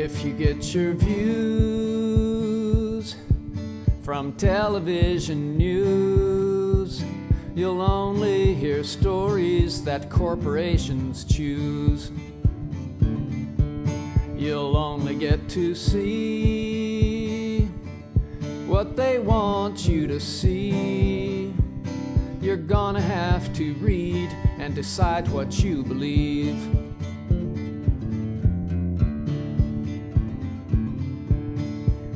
If you get your views from television news, you'll only hear stories that corporations choose. You'll only get to see what they want you to see. You're gonna have to read and decide what you believe.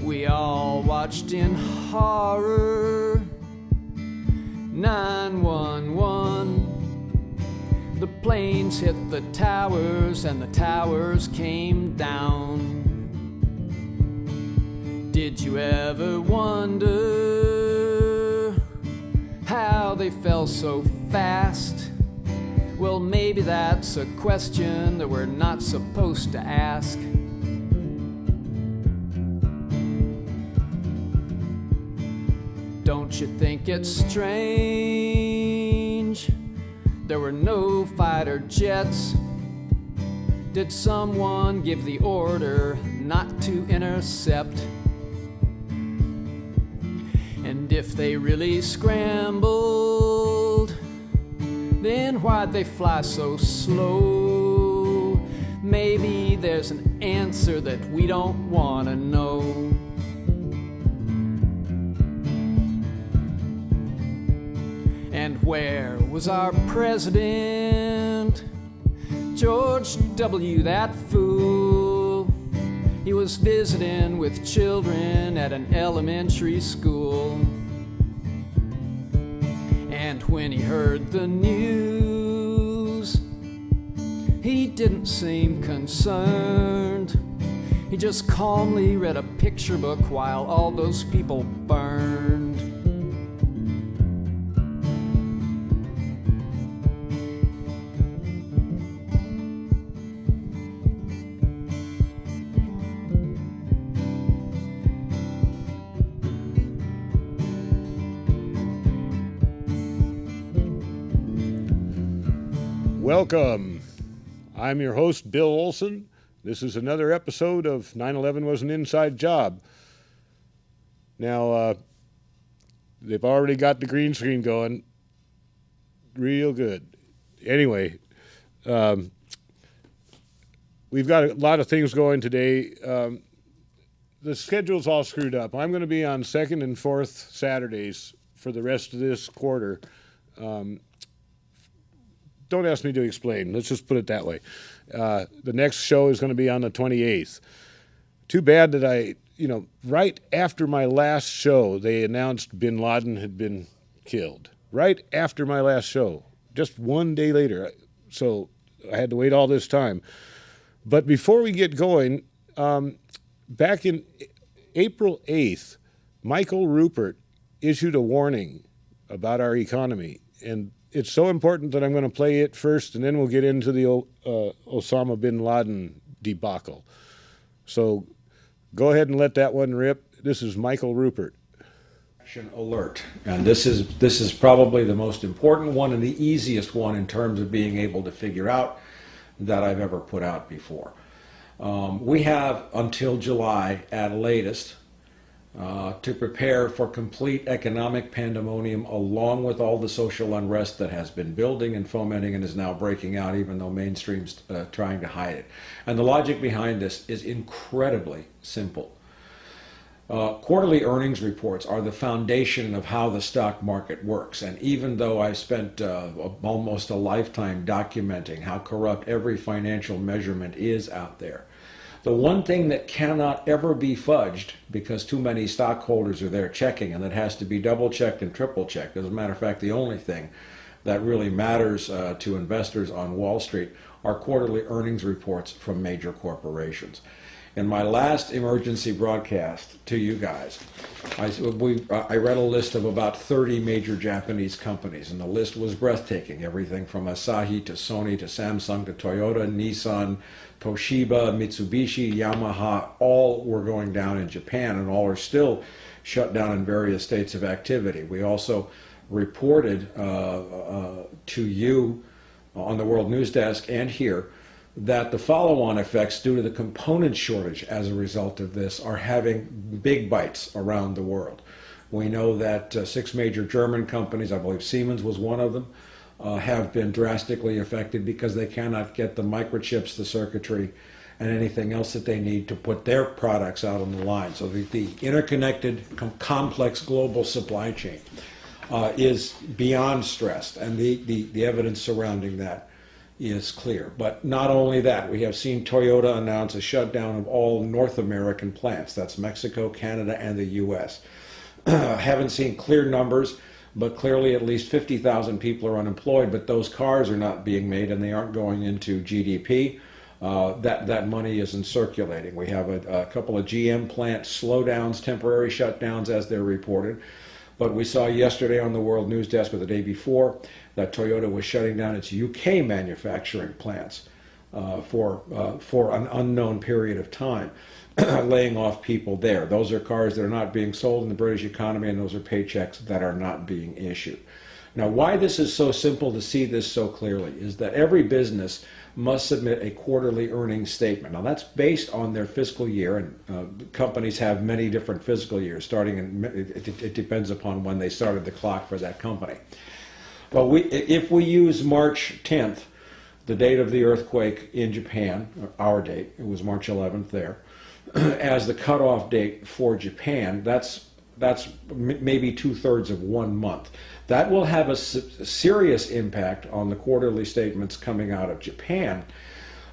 We all watched in horror 911. The planes hit the towers and the towers came down. Did you ever wonder how they fell so fast? Well, maybe that's a question that we're not supposed to ask. Don't you think it's strange? There were no fighter jets. Did someone give the order not to intercept? And if they really scrambled, then why'd they fly so slow? Maybe there's an answer that we don't want to know. And where was our president? George W., that fool. He was visiting with children at an elementary school. And when he heard the news, he didn't seem concerned. He just calmly read a picture book while all those people burned. Welcome. I'm your host, Bill Olson. This is another episode of 9/11 Was an Inside Job. Now, they've already got the green screen going real good. Anyway, we've got a lot of things going today. The schedule's all screwed up. I'm going to be on second and fourth Saturdays for the rest of this quarter. Don't ask me to explain. Let's just put it that way. The next show is going to be on the 28th. Too bad that right after my last show, they announced Bin Laden had been killed. Right after my last show. Just one day later. So I had to wait all this time. But before we get going, back in April 8th, Michael Ruppert issued a warning about our economy. And it's so important that I'm going to play it first, and then we'll get into the Osama Bin Laden debacle. So go ahead and let that one rip. This is Michael Ruppert. Action alert, and this is probably the most important one and the easiest one in terms of being able to figure out that I've ever put out before. We have until July at latest to prepare for complete economic pandemonium, along with all the social unrest that has been building and fomenting and is now breaking out, even though mainstream's trying to hide it. And the logic behind this is incredibly simple. Quarterly earnings reports are the foundation of how the stock market works. And even though I spent almost a lifetime documenting how corrupt every financial measurement is out there, the one thing that cannot ever be fudged, because too many stockholders are there checking, and that has to be double-checked and triple-checked. As a matter of fact, the only thing that really matters to investors on Wall Street are quarterly earnings reports from major corporations. In my last emergency broadcast to you guys, I read a list of about 30 major Japanese companies, and the list was breathtaking. Everything from Asahi to Sony to Samsung to Toyota, Nissan, Toshiba, Mitsubishi, Yamaha, all were going down in Japan, and all are still shut down in various states of activity. We also reported to you on the World News Desk and here that the follow-on effects due to the component shortage as a result of this are having big bites around the world. We know that 6 major German companies, I believe Siemens was one of them, have been drastically affected because they cannot get the microchips, the circuitry, and anything else that they need to put their products out on the line. So the interconnected, complex global supply chain is beyond stressed, and the evidence surrounding that is clear. But not only that, we have seen Toyota announce a shutdown of all North American plants. That's Mexico, Canada, and the U.S. Haven't seen clear numbers, but clearly at least 50,000 people are unemployed, but those cars are not being made and they aren't going into GDP. That money isn't circulating. We have a couple of GM plant slowdowns, temporary shutdowns as they're reported. But we saw yesterday on the World News Desk, or the day before, that Toyota was shutting down its UK manufacturing plants for an unknown period of time, laying off people there. Those are cars that are not being sold in the British economy, and those are paychecks that are not being issued. Now, why this is so simple to see this so clearly is that every business must submit a quarterly earnings statement. Now, that's based on their fiscal year, and companies have many different fiscal years, starting in, it depends upon when they started the clock for that company. But if we use March 10th, the date of the earthquake in Japan, our date, it was March 11th there, as the cutoff date for Japan, that's maybe 2/3 of 1 month. That will have a serious impact on the quarterly statements coming out of Japan.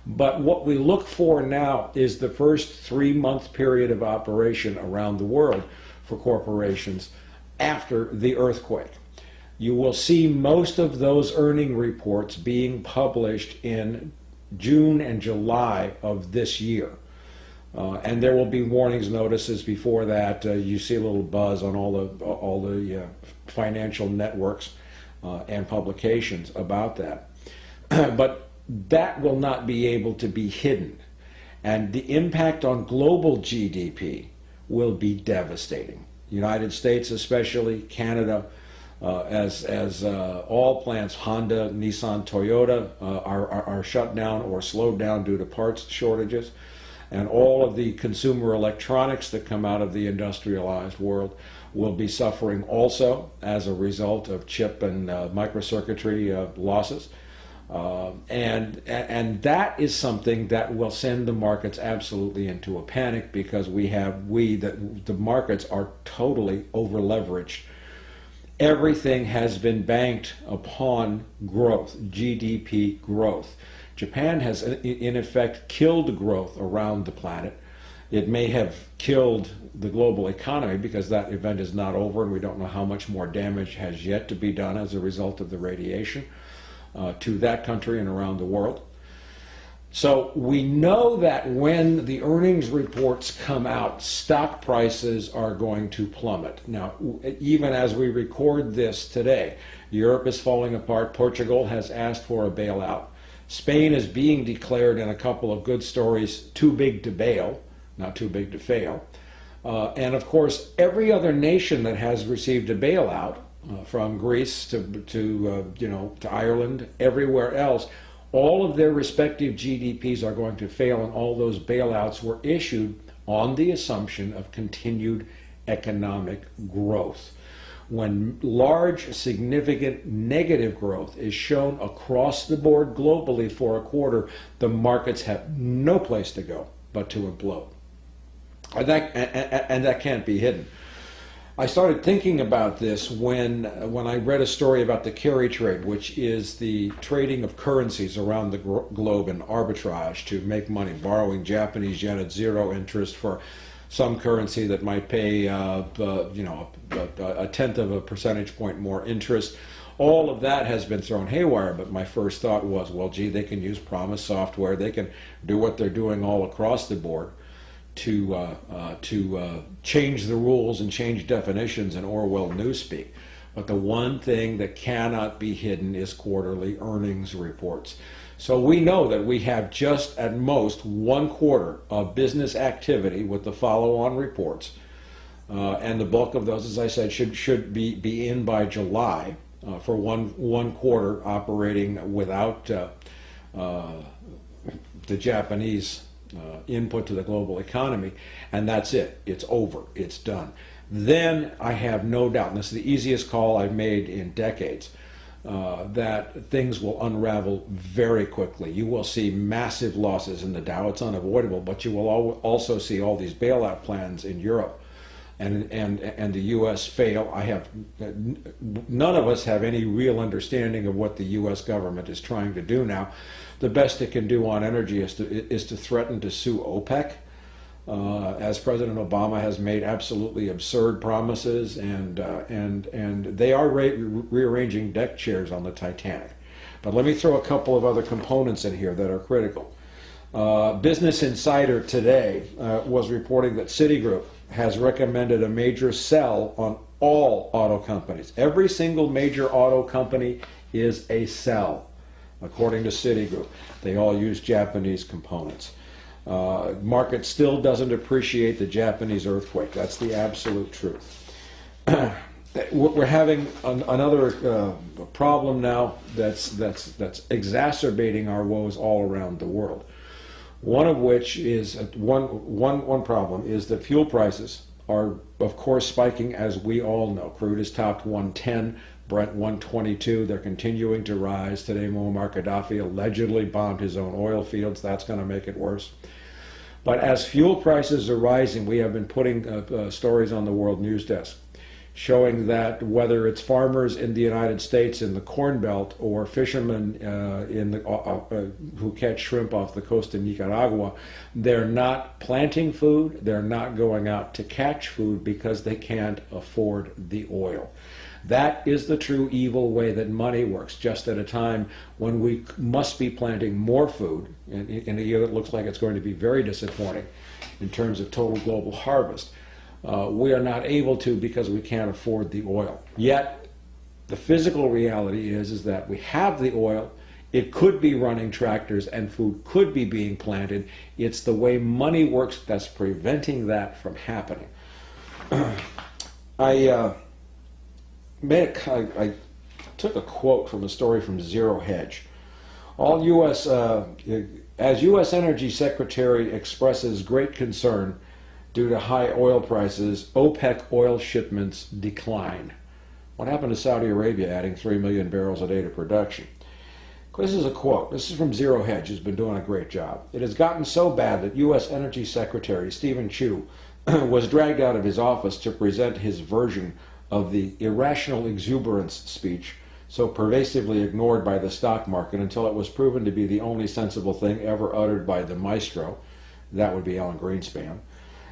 But what we look for now is the first 3-month period of operation around the world for corporations after the earthquake. You will see most of those earning reports being published in June and July of this year. And there will be warnings notices before that. You see a little buzz on all the financial networks and publications about that. But that will not be able to be hidden. And the impact on global GDP will be devastating. United States especially, Canada, as all plants, Honda, Nissan, Toyota, are shut down or slowed down due to parts shortages. And all of the consumer electronics that come out of the industrialized world will be suffering also as a result of chip and microcircuitry losses. And that is something that will send the markets absolutely into a panic, because the markets are totally over leveraged. Everything has been banked upon growth, GDP growth. Japan has, in effect, killed growth around the planet. It may have killed the global economy because that event is not over, and we don't know how much more damage has yet to be done as a result of the radiation to that country and around the world. So we know that when the earnings reports come out, stock prices are going to plummet. Now, even as we record this today, Europe is falling apart. Portugal has asked for a bailout. Spain is being declared, in a couple of good stories, too big to bail, not too big to fail. And of course, every other nation that has received a bailout, from Greece to Ireland, everywhere else, all of their respective GDPs are going to fail, and all those bailouts were issued on the assumption of continued economic growth. When large, significant negative growth is shown across the board globally for a quarter, the markets have no place to go but to implode. And that can't be hidden. I started thinking about this when I read a story about the carry trade, which is the trading of currencies around the globe in arbitrage to make money, borrowing Japanese yen at 0 interest for some currency that might pay a 1/10 of a percentage point more interest. All of that has been thrown haywire, but my first thought was, well, gee, they can use Promise software. They can do what they're doing all across the board to change the rules and change definitions in Orwell newspeak. But the one thing that cannot be hidden is quarterly earnings reports. So we know that we have just at most 1 quarter of business activity with the follow-on reports. And the bulk of those, as I said, should be in by July for one quarter operating without the Japanese input to the global economy, and that's it. It's over. It's done. Then I have no doubt, and this is the easiest call I've made in decades, that things will unravel very quickly. You will see massive losses in the Dow. It's unavoidable, but you will also see all these bailout plans in Europe and the U.S. fail. None of us have any real understanding of what the U.S. government is trying to do now. The best it can do on energy is to threaten to sue OPEC, as President Obama has made absolutely absurd promises, and they are rearranging deck chairs on the Titanic. But let me throw a couple of other components in here that are critical. Business Insider today was reporting that Citigroup has recommended a major sell on all auto companies. Every single major auto company is a sell, according to Citigroup. They all use Japanese components. Market still doesn't appreciate the Japanese earthquake. That's the absolute truth. We're having another problem now that's exacerbating our woes all around the world. One of which is one problem is that fuel prices are, of course, spiking, as we all know. Crude has topped 110, Brent 122. They're continuing to rise. Today, Muammar Gaddafi allegedly bombed his own oil fields. That's going to make it worse. But as fuel prices are rising, we have been putting stories on the World News Desk showing that whether it's farmers in the United States in the Corn Belt or fishermen who catch shrimp off the coast of Nicaragua, they're not planting food, they're not going out to catch food because they can't afford the oil. That is the true evil way that money works, just at a time when we must be planting more food, in a year that looks like it's going to be very disappointing in terms of total global harvest. We are not able to because we can't afford the oil. Yet, the physical reality is that we have the oil, it could be running tractors, and food could be being planted. It's the way money works that's preventing that from happening. I took a quote from a story from Zero Hedge. As U.S. Energy Secretary expresses great concern due to high oil prices, OPEC oil shipments decline. What happened to Saudi Arabia adding 3 million barrels a day to production? This is a quote. This is from Zero Hedge, who's been doing a great job. It has gotten so bad that U.S. Energy Secretary Stephen Chu was dragged out of his office to present his version of the irrational exuberance speech so pervasively ignored by the stock market until it was proven to be the only sensible thing ever uttered by the maestro. That would be Alan Greenspan.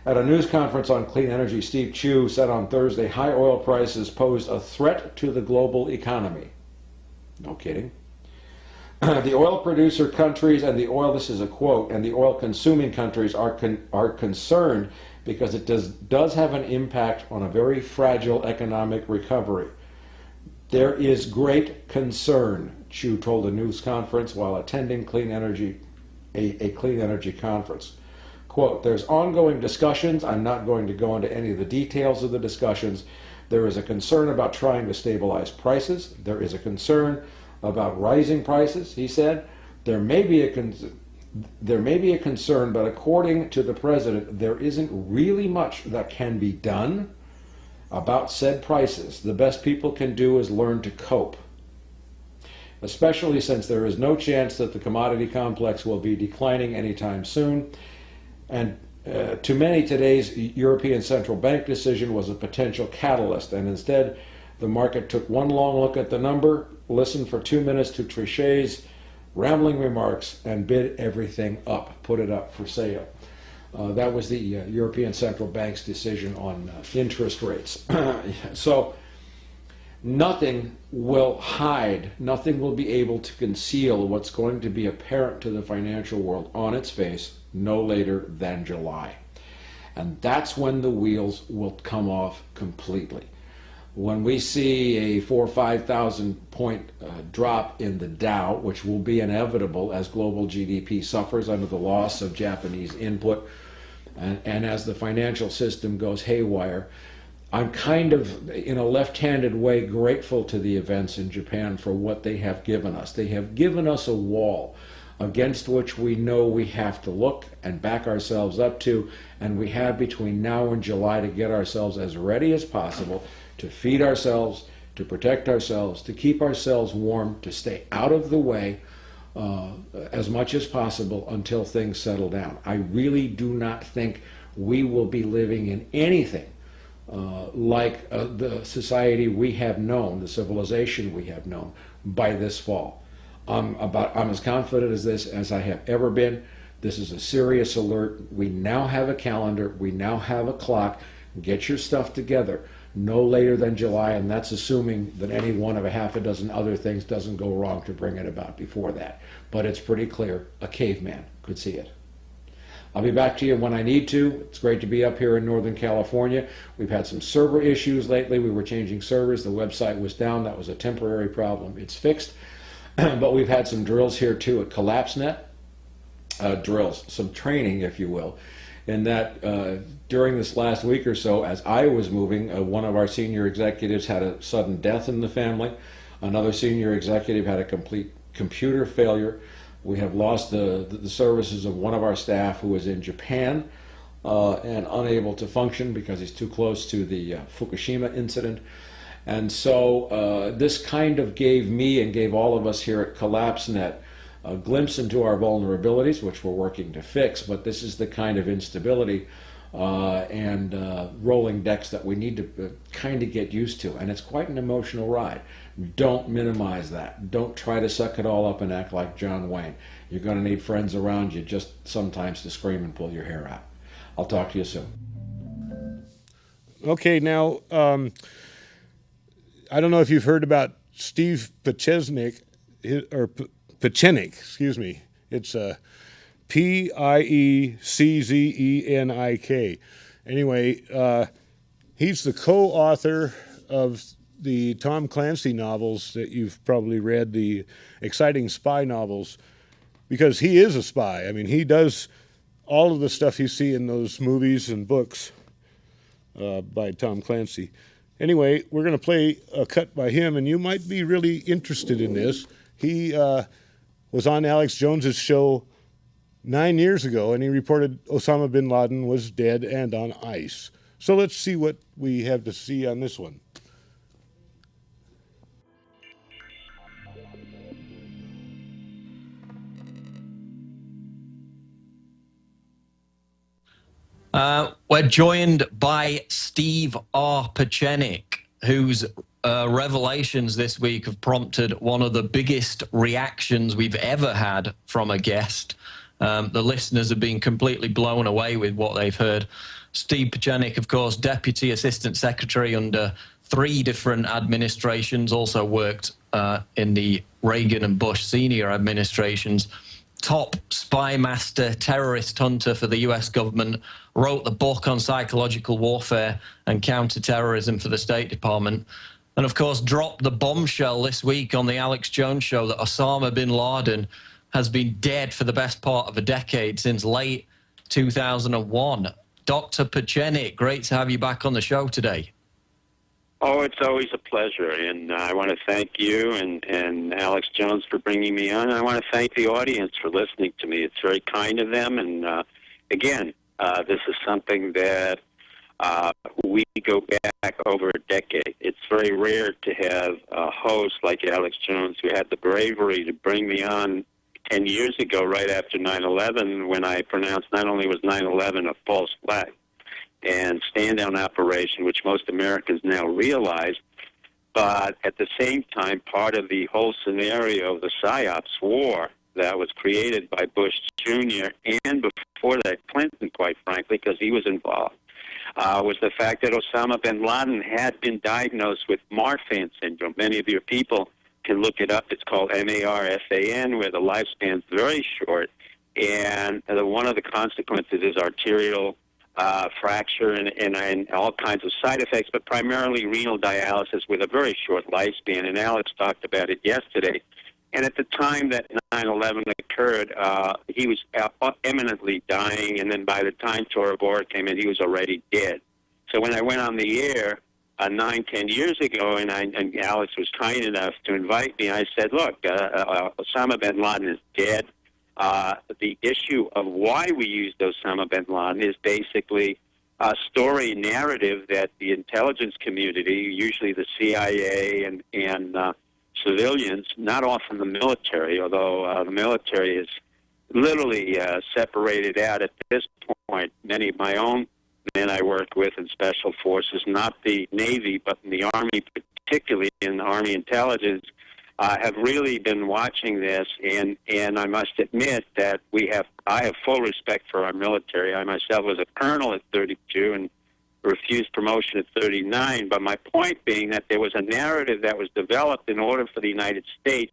At a news conference on clean energy, Steve Chu said on Thursday, high oil prices pose a threat to the global economy. No kidding. The oil producer countries and the oil, this is a quote, and the oil consuming countries are concerned because it does have an impact on a very fragile economic recovery. There is great concern, Chu told a news conference while attending a clean energy conference. Quote, there's ongoing discussions. I'm not going to go into any of the details of the discussions. There is a concern about trying to stabilize prices. There is a concern about rising prices, he said. There may be a concern, but according to the president, there isn't really much that can be done about said prices. The best people can do is learn to cope, especially since there is no chance that the commodity complex will be declining anytime soon. And to many, today's European Central Bank decision was a potential catalyst, and instead the market took one long look at the number, listened for 2 minutes to Trichet's rambling remarks, and bid everything up, put it up for sale. That was the European Central Bank's decision on interest rates. So nothing will hide, nothing will be able to conceal what's going to be apparent to the financial world on its face no later than July. And that's when the wheels will come off completely. When we see a 4,000 or 5,000 point drop in the Dow, which will be inevitable as global GDP suffers under the loss of Japanese input, and as the financial system goes haywire, I'm kind of, in a left-handed way, grateful to the events in Japan for what they have given us. They have given us a wall against which we know we have to look and back ourselves up to, and we have between now and July to get ourselves as ready as possible to feed ourselves, to protect ourselves, to keep ourselves warm, to stay out of the way as much as possible until things settle down. I really do not think we will be living in anything like the society we have known, the civilization we have known by this fall. I'm as confident as this as I have ever been. This is a serious alert. We now have a calendar. We now have a clock. Get your stuff together no later than July, and that's assuming that any one of a half a dozen other things doesn't go wrong to bring it about before that. But it's pretty clear a caveman could see it. I'll be back to you when I need to. It's great to be up here in Northern California. We've had some server issues lately. We were changing servers. The website was down. That was a temporary problem. It's fixed. But we've had some drills here too at CollapseNet. Drills, some training, if you will. In that during this last week or so, as I was moving, one of our senior executives had a sudden death in the family. Another senior executive had a complete computer failure. We have lost the services of one of our staff who was in Japan and unable to function because he's too close to the Fukushima incident. And so this kind of gave me and gave all of us here at CollapseNet a glimpse into our vulnerabilities, which we're working to fix, but this is the kind of instability and rolling decks that we need to kind of get used to, and it's quite an emotional ride. Don't minimize that. Don't try to suck it all up and act like John Wayne. You're going to need friends around you just sometimes to scream and pull your hair out. I'll talk to you soon. Okay, now, I don't know if you've heard about Steve Pieczenik, or Pieczenik, excuse me. It's Pieczenik. Anyway, he's the co-author of the Tom Clancy novels that you've probably read, the exciting spy novels, because he is a spy. I mean, he does all of the stuff you see in those movies and books by Tom Clancy. Anyway, we're going to play a cut by him, and you might be really interested in this. He was on Alex Jones's show 9 years ago, and he reported Osama Bin Laden was dead and on ice. So let's see what we have to see on this one. We're joined by Steve R. Pieczenik, whose revelations this week have prompted one of the biggest reactions we've ever had from a guest. The listeners have been completely blown away with what they've heard. Steve Pieczenik, of course, Deputy Assistant Secretary under 3 different administrations, also worked in the Reagan and Bush senior administrations. Top spy master, terrorist hunter for the US government, wrote the book on psychological warfare and counterterrorism for the State Department, and of course dropped the bombshell this week on the Alex Jones show that Osama Bin Laden has been dead for the best part of a decade, since late 2001. Dr. Pieczenik, great to have you back on the show today. Oh, it's always a pleasure, and I want to thank you and Alex Jones for bringing me on. I want to thank the audience for listening to me. It's very kind of them, and again, this is something that we go back over a decade. It's very rare to have a host like Alex Jones who had the bravery to bring me on 10 years ago, right after 9/11, when I pronounced not only was 9/11 a false flag and stand-down operation, which most Americans now realize, but at the same time, part of the whole scenario of the PSYOPs war that was created by Bush Jr. and before that Clinton, quite frankly, because he was involved, was the fact that Osama bin Laden had been diagnosed with Marfan syndrome. Many of your people can look it up. It's called MARFAN, where the lifespan's very short, and one of the consequences is arterial fracture and all kinds of side effects, but primarily renal dialysis with a very short lifespan. And Alex talked about it yesterday. And at the time that 9/11 occurred, he was imminently dying, and then by the time Tora Bora came in, he was already dead. So when I went on the air 9-10 years ago, and Alex was kind enough to invite me, I said, look, Osama bin Laden is dead. the issue of why we used Osama bin Laden is basically a story narrative that the intelligence community, usually the CIA and civilians, not often the military, although the military is literally separated out at this point. Many of my own men I worked with in special forces, not the Navy, but in the Army, particularly in the Army intelligence, have really been watching this, and I must admit that I have full respect for our military. I myself was a colonel at 32 and refused promotion at 39, but my point being that there was a narrative that was developed in order for the United States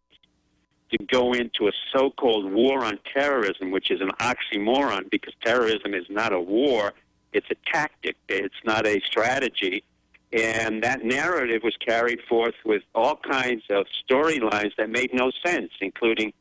to go into a so-called war on terrorism, which is an oxymoron because terrorism is not a war, it's a tactic, it's not a strategy. And that narrative was carried forth with all kinds of storylines that made no sense, including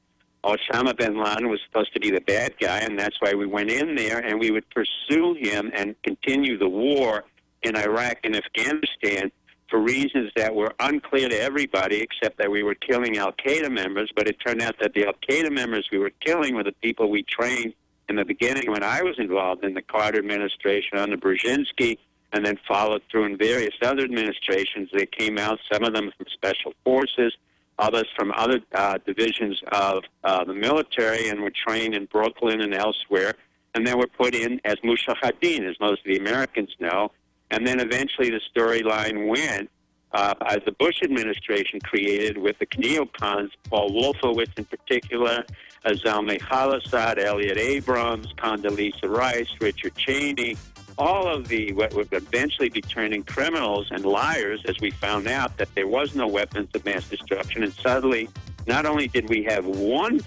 Osama bin Laden was supposed to be the bad guy, and that's why we went in there, and we would pursue him and continue the war in Iraq and Afghanistan for reasons that were unclear to everybody, except that we were killing al-Qaeda members. But it turned out that the al-Qaeda members we were killing were the people we trained in the beginning when I was involved in the Carter administration under Brzezinski, and then followed through in various other administrations. They came out, some of them from special forces, others from other divisions of the military, and were trained in Brooklyn and elsewhere, and then were put in as mushahideen, as most of the Americans know. And then eventually the storyline went, as the Bush administration created with the neocons, Paul Wolfowitz in particular, Zalmay Khalilzad, Elliot Abrams, Condoleezza Rice, Richard Cheney, all of the what would eventually be turning criminals and liars, as we found out that there was no weapons of mass destruction. And suddenly, not only did we have one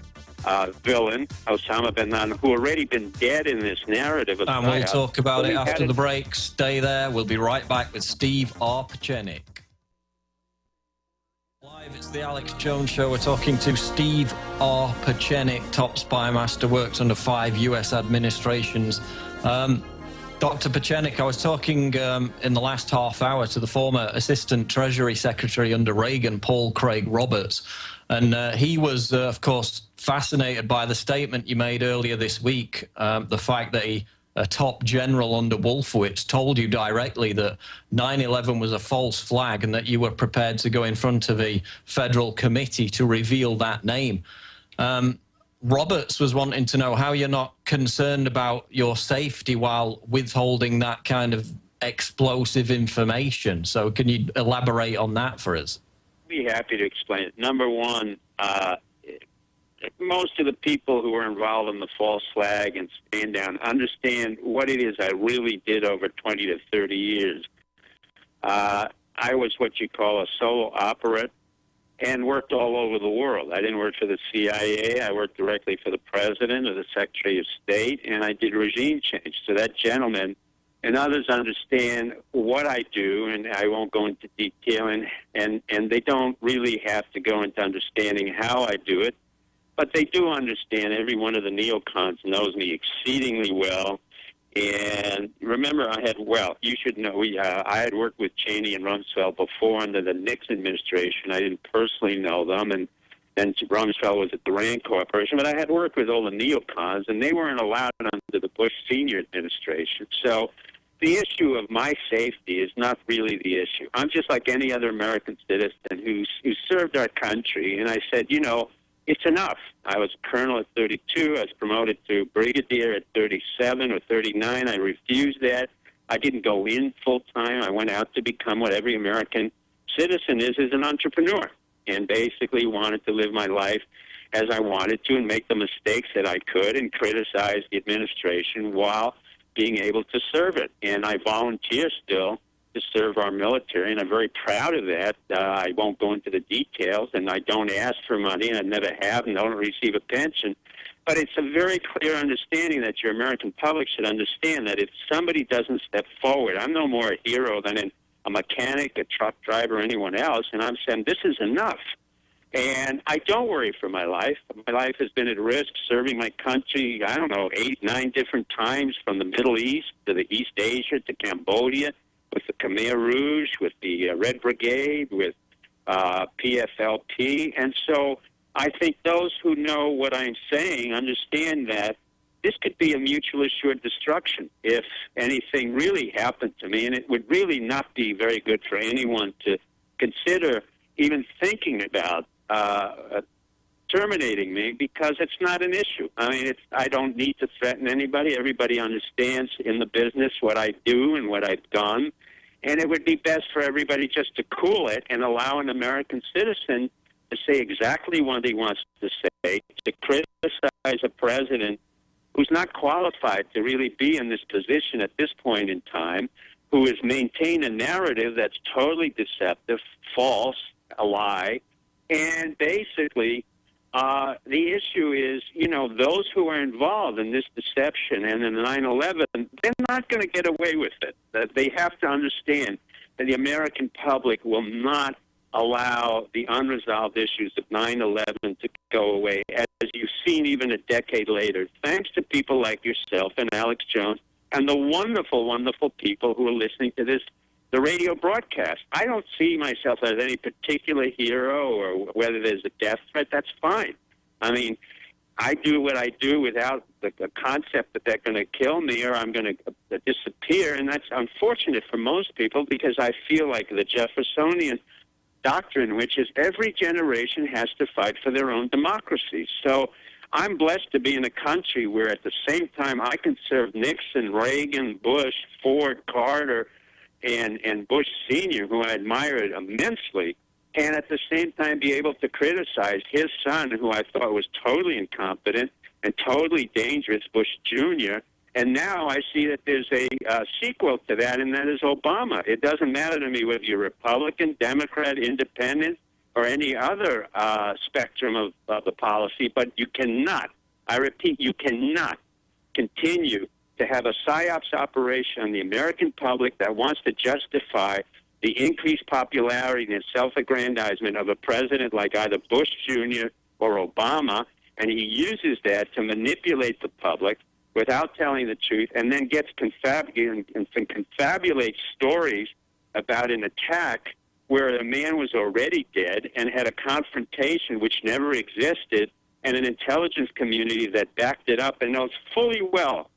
villain, Osama bin Laden, who already been dead in this narrative. And we'll talk about it after the break. Stay there. We'll be right back with Steve R. Pieczenik. Live, it's the Alex Jones Show. We're talking to Steve R. Pieczenik, top spy master, worked under 5 U.S. administrations. Dr. Pieczenik, I was talking in the last half hour to the former Assistant Treasury Secretary under Reagan, Paul Craig Roberts, and he was, of course, fascinated by the statement you made earlier this week, the fact that a top general under Wolfowitz told you directly that 9/11 was a false flag and that you were prepared to go in front of a federal committee to reveal that name. Roberts was wanting to know how you're not concerned about your safety while withholding that kind of explosive information. So can you elaborate on that for us? I'd be happy to explain it. Number one, most of the people who are involved in the false flag and stand down understand what it is I really did over 20 to 30 years. I was what you call a solo operate, and worked all over the world. I didn't work for the CIA. I worked directly for the President or the Secretary of State, and I did regime change. So that gentleman and others understand what I do, and I won't go into detail, and they don't really have to go into understanding how I do it, but they do understand. Every one of the neocons knows me exceedingly well. And remember, you should know, I had worked with Cheney and Rumsfeld before under the Nixon administration. I didn't personally know them, and Rumsfeld was at the Rand Corporation, but I had worked with all the neocons, and they weren't allowed under the Bush senior administration. So the issue of my safety is not really the issue. I'm just like any other American citizen who served our country, and I said, it's enough. I was a colonel at 32. I was promoted to brigadier at 37 or 39. I refused that. I didn't go in full-time. I went out to become what every American citizen is an entrepreneur, and basically wanted to live my life as I wanted to and make the mistakes that I could and criticize the administration while being able to serve it. And I volunteer still to serve our military, and I'm very proud of that. I won't go into the details, and I don't ask for money, and I never have, and don't receive a pension. But it's a very clear understanding that your American public should understand that if somebody doesn't step forward, I'm no more a hero than a mechanic, a truck driver, anyone else, and I'm saying this is enough. And I don't worry for my life. My life has been at risk serving my country, 8, 9 different times, from the Middle East to the East Asia to Cambodia, with the Khmer Rouge, with the Red Brigade, with PFLP. And so I think those who know what I'm saying understand that this could be a mutual assured destruction if anything really happened to me, and it would really not be very good for anyone to consider even thinking about terminating me, because it's not an issue. I mean, I don't need to threaten anybody. Everybody understands in the business what I do and what I've done, and it would be best for everybody just to cool it and allow an American citizen to say exactly what he wants to say, to criticize a president who's not qualified to really be in this position at this point in time, who has maintained a narrative that's totally deceptive, false, a lie, and basically the issue is, those who are involved in this deception and in 9/11, they're not going to get away with it. They have to understand that the American public will not allow the unresolved issues of 9/11 to go away, as you've seen even a decade later, thanks to people like yourself and Alex Jones and the wonderful, wonderful people who are listening to the radio broadcast. I don't see myself as any particular hero, or whether there's a death threat. That's fine. I mean, I do what I do without the concept that they're going to kill me or I'm going to disappear, and that's unfortunate for most people, because I feel like the Jeffersonian doctrine, which is every generation has to fight for their own democracy. So I'm blessed to be in a country where at the same time I can serve Nixon, Reagan, Bush, Ford, Carter, and Bush Sr., who I admired immensely, and at the same time be able to criticize his son, who I thought was totally incompetent and totally dangerous, Bush Jr., and now I see that there's a sequel to that, and that is Obama. It doesn't matter to me whether you're Republican, Democrat, Independent, or any other spectrum of the policy, but you cannot, I repeat, you cannot continue to have a PSYOPs operation on the American public that wants to justify the increased popularity and self-aggrandizement of a president like either Bush Jr. or Obama, and he uses that to manipulate the public without telling the truth, and then gets confabulated and confabulates stories about an attack where the man was already dead and had a confrontation which never existed, and an intelligence community that backed it up and knows fully well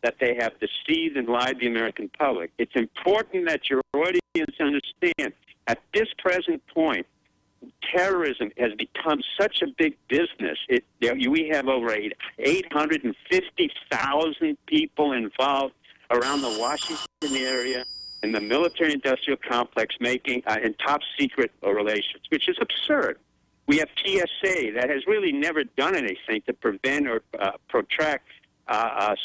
that they have deceived and lied the American public. It's important that your audience understand, at this present point, terrorism has become such a big business. We have over 850,000 people involved around the Washington area in the military-industrial complex making in top-secret relations, which is absurd. We have TSA that has really never done anything to prevent or protract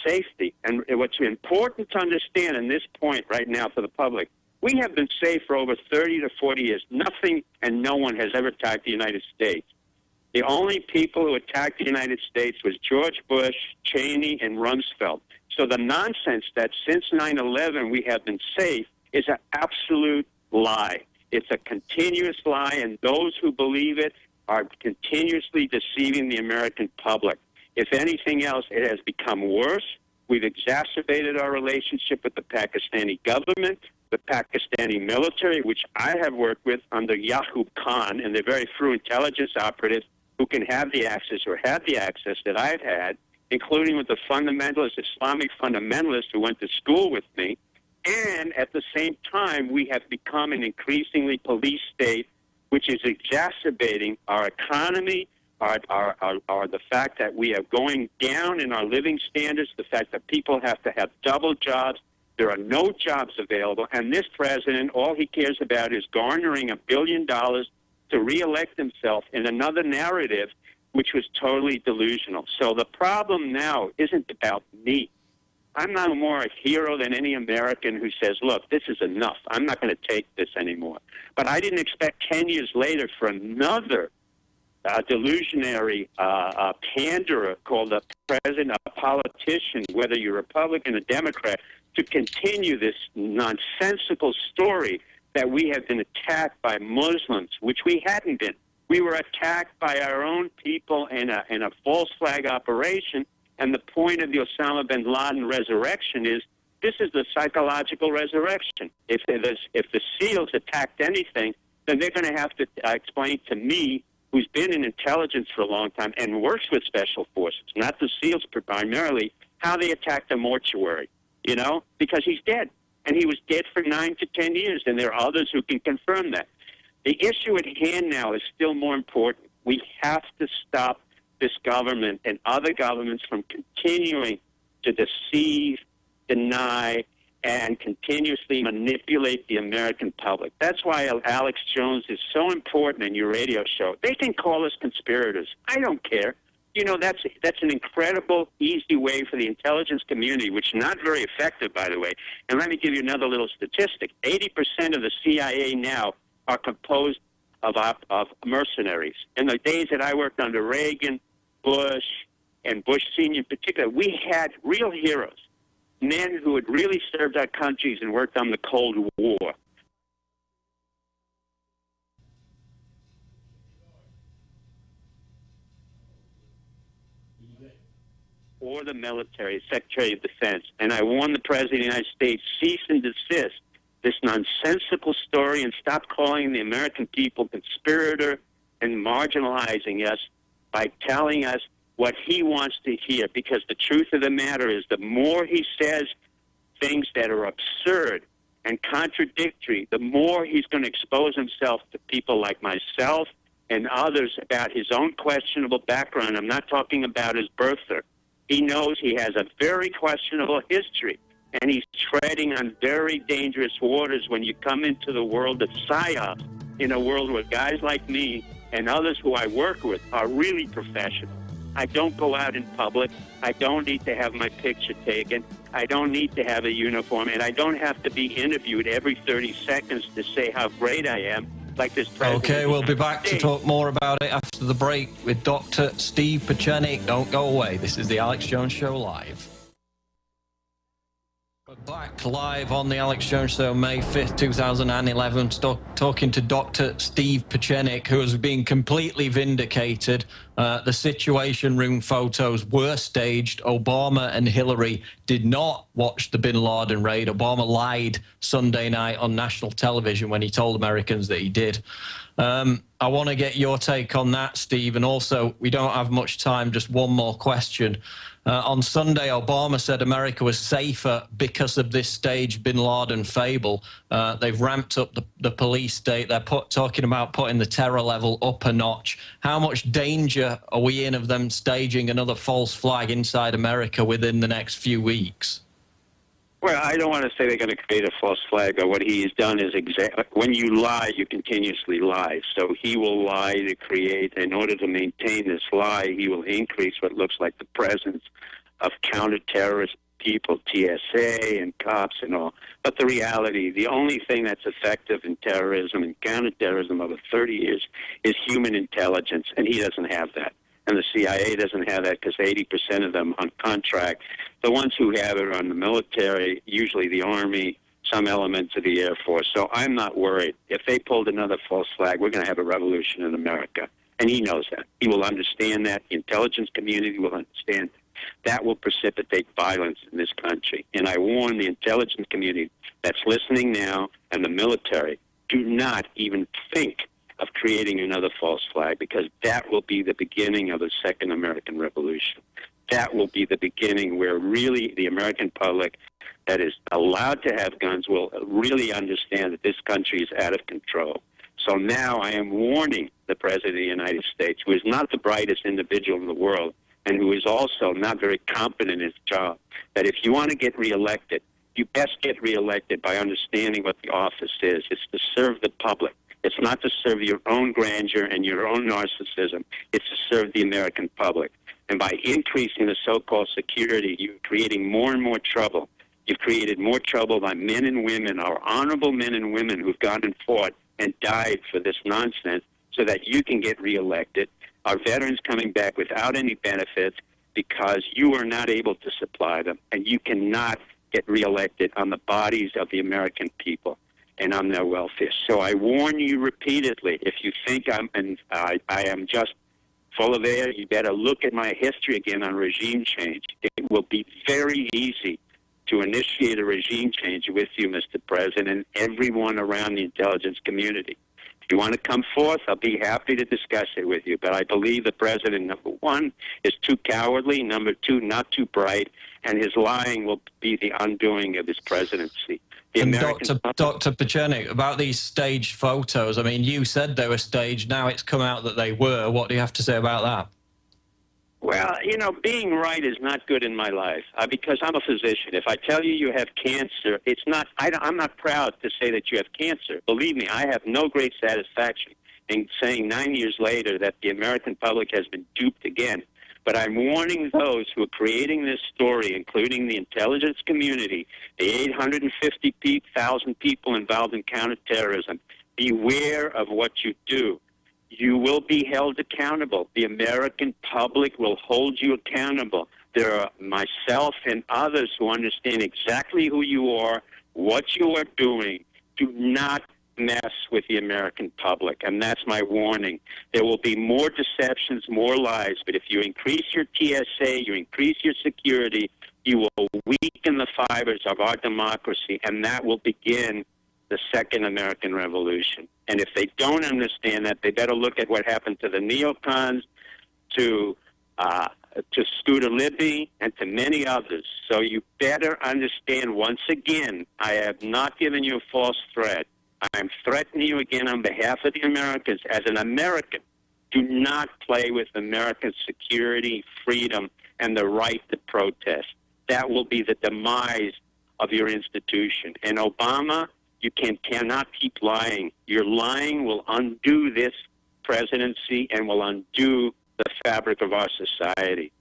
safety. And what's important to understand in this point right now for the public, we have been safe for over 30 to 40 years. Nothing and no one has ever attacked the United States. The only people who attacked the United States was George Bush, Cheney, and Rumsfeld. So the nonsense that since 9/11 we have been safe is an absolute lie. It's a continuous lie, and those who believe it are continuously deceiving the American public. If anything else, it has become worse. We've exacerbated our relationship with the Pakistani government, the Pakistani military, which I have worked with under Yaqub Khan, and the very few intelligence operatives who can have the access or had the access that I've had, including with the fundamentalist, Islamic fundamentalists who went to school with me. And at the same time, we have become an increasingly police state, which is exacerbating our economy, the fact that we are going down in our living standards, the fact that people have to have double jobs. There are no jobs available, and this president, all he cares about is garnering $1 billion to reelect himself in another narrative, which was totally delusional. So the problem now isn't about me. I'm not more a hero than any American who says, look, this is enough. I'm not going to take this anymore. But I didn't expect 10 years later for another delusionary panderer called a president, a politician, whether you're Republican or Democrat, to continue this nonsensical story that we have been attacked by Muslims, which we hadn't been. We were attacked by our own people in a false flag operation, and the point of the Osama Bin Laden resurrection is this is the psychological resurrection. If the SEALs attacked anything, then they're going to have to explain to me who's been in intelligence for a long time and works with special forces, not the SEALs primarily, how they attacked the mortuary, you know, because he's dead. And he was dead for 9 to 10 years, and there are others who can confirm that. The issue at hand now is still more important. We have to stop this government and other governments from continuing to deceive, deny, and continuously manipulate the American public. That's why Alex Jones is so important in your radio show. They can call us conspirators. I don't care. You know, that's an incredible, easy way for the intelligence community, which is not very effective, by the way. And let me give you another little statistic. 80% of the CIA now are composed of mercenaries. In the days that I worked under Reagan, Bush, and Bush Sr. in particular, we had real heroes, men who had really served our countries and worked on the Cold War. Or the military, Secretary of Defense. And I warn the President of the United States, cease and desist this nonsensical story and stop calling the American people conspirator and marginalizing us by telling us what he wants to hear. Because the truth of the matter is, the more he says things that are absurd and contradictory, the more he's going to expose himself to people like myself and others about his own questionable background. I'm not talking about his birther. He knows he has a very questionable history, and he's treading on very dangerous waters when you come into the world of PSYOPs, in a world where guys like me and others who I work with are really professional. I don't go out in public. I don't need to have my picture taken. I don't need to have a uniform, and I don't have to be interviewed every 30 seconds to say how great I am, like this president. Okay, we'll be back to talk more about it after the break with Dr. Steve Pieczenik. Don't go away. This is the Alex Jones Show Live. We're back live on the Alex Jones Show, May 5th, 2011, talking to Dr. Steve Pieczenik, who has been completely vindicated. The Situation Room photos were staged. Obama and Hillary did not watch the Bin Laden raid. Obama lied Sunday night on national television when he told Americans that he did. I want to get your take on that, Steve. And also, we don't have much time, just one more question. On Sunday, Obama said America was safer because of this staged Bin Laden fable. They've ramped up the police state. They're talking about putting the terror level up a notch. How much danger are we in of them staging another false flag inside America within the next few weeks? Well, I don't want to say they're going to create a false flag, but what he has done is when you lie, you continuously lie. So he will lie to create, in order to maintain this lie, he will increase what looks like the presence of counter-terrorist people, TSA and cops and all. But the reality, the only thing that's effective in terrorism and counterterrorism over 30 years is human intelligence, and he doesn't have that. And the CIA doesn't have that because 80% of them on contract. The ones who have it are on the military, usually the Army, some elements of the Air Force. So I'm not worried. If they pulled another false flag, we're going to have a revolution in America. And he knows that. He will understand that. The intelligence community will understand that will precipitate violence in this country. And I warn the intelligence community that's listening now and the military, do not even think of creating another false flag, because that will be the beginning of a second American Revolution. That will be the beginning where really the American public that is allowed to have guns will really understand that this country is out of control. So now I am warning the President of the United States, who is not the brightest individual in the world and who is also not very competent in his job, that if you want to get reelected, you best get reelected by understanding what the office is. It's to serve the public. It's not to serve your own grandeur and your own narcissism. It's to serve the American public. And by increasing the so-called security, you're creating more and more trouble. You've created more trouble by men and women, our honorable men and women who've gone and fought and died for this nonsense so that you can get reelected. Our veterans coming back without any benefits because you are not able to supply them, and you cannot get reelected on the bodies of the American people and on their welfare. So I warn you repeatedly, if you think I am just full of air, you better look at my history again on regime change. It will be very easy to initiate a regime change with you, Mr. President, and everyone around the intelligence community. you want to come forth, I'll be happy to discuss it with you. But I believe the president, number one, is too cowardly, number two, not too bright, and his lying will be the undoing of his presidency. And Dr. Pieczenik, about these staged photos, I mean, you said they were staged. Now it's come out that they were. What do you have to say about that? Well, you know, being right is not good in my life because I'm a physician. If I tell you you have cancer, it's not. I'm not proud to say that you have cancer. Believe me, I have no great satisfaction in saying 9 years later that the American public has been duped again. But I'm warning those who are creating this story, including the intelligence community, the 850,000 people involved in counterterrorism. Beware of what you do. You will be held accountable. The American public will hold you accountable. There are myself and others who understand exactly who you are, what you are doing. Do not mess with the American public, and that's my warning. There will be more deceptions, more lies, but if you increase your TSA, you increase your security, you will weaken the fibers of our democracy, and that will begin the second American Revolution. And if they don't understand that, they better look at what happened to the neocons, to Scooter Libby, and to many others. So you better understand, once again, I have not given you a false threat. I'm threatening you again on behalf of the Americans. As an American, do not play with American security, freedom, and the right to protest. That will be the demise of your institution. And Obama, you cannot keep lying. Your lying will undo this presidency and will undo the fabric of our society.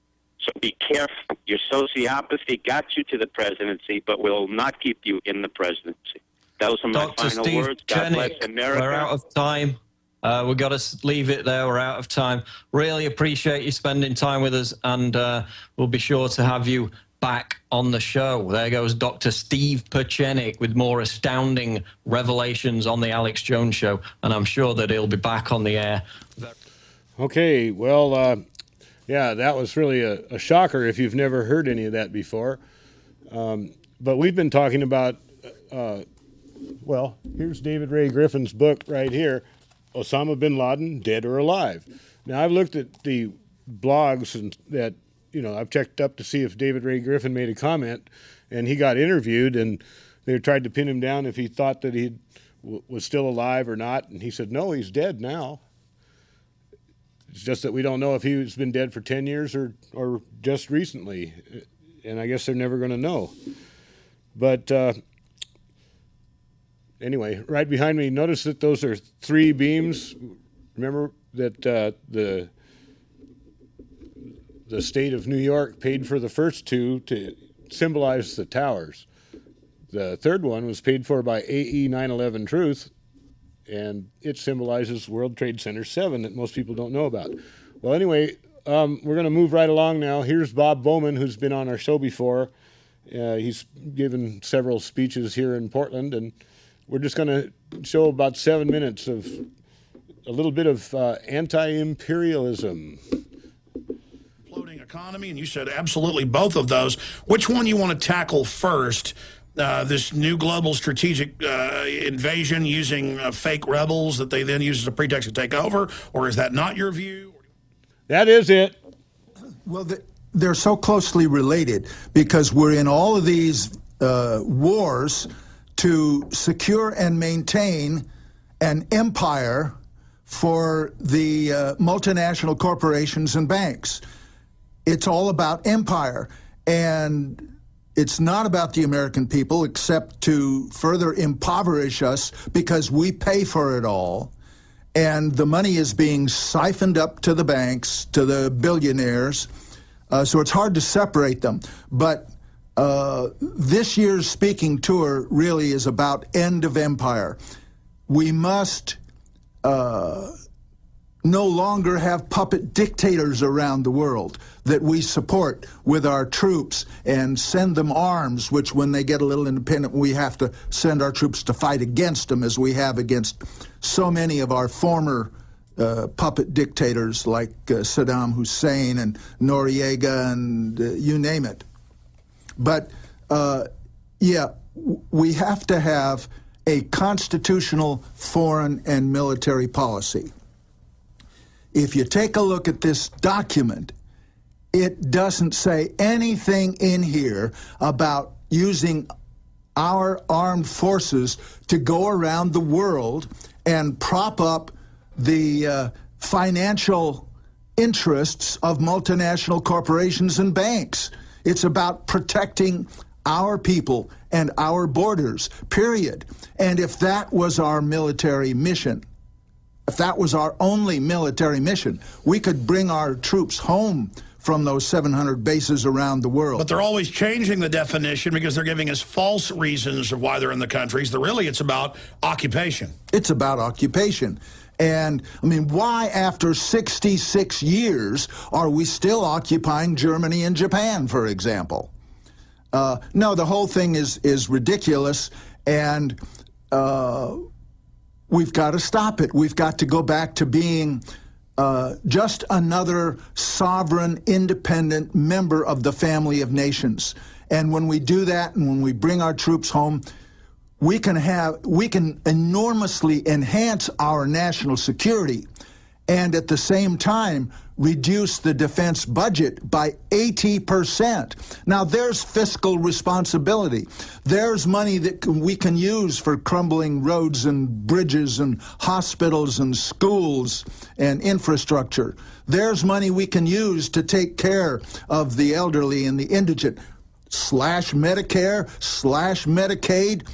So be careful. Your sociopathy got you to the presidency, but will not keep you in the presidency. Those are my final words. God bless America. We're out of time. We've got to leave it there. We're out of time. Really appreciate you spending time with us, and we'll be sure to have you back on the show. There goes Dr. Steve Pieczenik with more astounding revelations on the Alex Jones Show, and I'm sure that he'll be back on the air. Okay, well, yeah, that was really a shocker if you've never heard any of that before. But we've been talking about, well, here's David Ray Griffin's book right here, Osama Bin Laden, Dead or Alive. Now, I've looked at the blogs and that, you know, I've checked up to see if David Ray Griffin made a comment, and he got interviewed, and they tried to pin him down if he thought that he was still alive or not, and he said, no, he's dead now. It's just that we don't know if he's been dead for 10 years or just recently, and I guess they're never going to know. But anyway, right behind me, notice that those are 3 beams. Remember that the state of New York paid for the first 2 to symbolize the towers. The third one was paid for by AE 9/11 Truth, and it symbolizes World Trade Center 7 that most people don't know about. Well, anyway, we're going to move right along now. Here's Bob Bowman, who's been on our show before. He's given several speeches here in Portland, and we're just going to show about 7 minutes of a little bit of anti-imperialism. Economy, and you said absolutely both of those. Which one you want to tackle first? This new global strategic invasion using fake rebels that they then use as a pretext to take over, or is that not your view? That is it. Well, they're so closely related because we're in all of these wars to secure and maintain an empire for the multinational corporations and banks. It's all about empire, and it's not about the American people except to further impoverish us because we pay for it all, and the money is being siphoned up to the banks, to the billionaires, so it's hard to separate them. But this year's speaking tour really is about end of empire. We must no longer have puppet dictators around the world that we support with our troops and send them arms, which when they get a little independent, we have to send our troops to fight against them, as we have against so many of our former puppet dictators like Saddam Hussein and Noriega and you name it. But yeah, we have to have a constitutional foreign and military policy. If you take a look at this document, it doesn't say anything in here about using our armed forces to go around the world and prop up the financial interests of multinational corporations and banks. It's about protecting our people and our borders, period. And if that was our military mission, if that was our only military mission, we could bring our troops home from those 700 bases around the world. But they're always changing the definition because they're giving us false reasons of why they're in the countries. Really, it's about occupation. It's about occupation. And, I mean, why after 66 years are we still occupying Germany and Japan, for example? No, the whole thing is ridiculous, and we've got to stop it. We've got to go back to being just another sovereign, independent member of the family of nations. And when we do that, and when we bring our troops home, we can enormously enhance our national security, and at the same time reduce the defense budget by 80%. Now, there's fiscal responsibility. There's money that we can use for crumbling roads and bridges and hospitals and schools and infrastructure. There's money we can use to take care of the elderly and the indigent, slash Medicare, slash Medicaid.